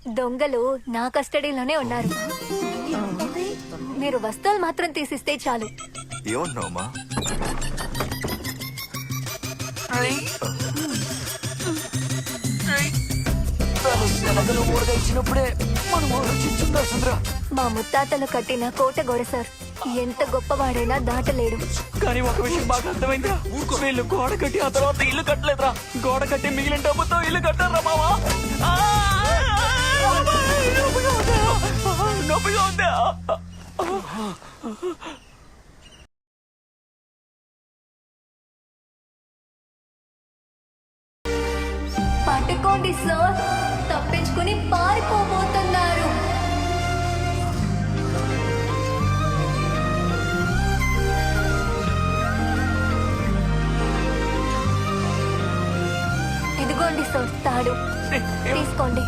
దొంగలు నా కస్టడీలోనే ఉన్నారు. మీరు వస్తువులు మాత్రం తీసిస్తే చాలు. ఏమన్నావమ్మా? ఇచ్చినప్పుడే మనం ఆలోచించుందా చంద్ర. మా ముత్తాతలు కట్టిన కోట గోడ సార్. ఎంత గొప్పవాడైనా దాటలేడు. కానీ ఒక విషయం బాగా అర్థమైందిరా, వీళ్ళు గోడ కట్టి ఆ తర్వాత ఇల్లు కట్టలేదురా. గోడ కట్టి మిగిలిన డబ్బుతో ఇల్లు కట్టారా మావా? నొప్పిగా ఉందా? పట్టుకోండి సార్, తప్పించుకుని పారిపోబోతున్నారు. ఇదిగోండి సార్ తాడు, తీసుకోండి.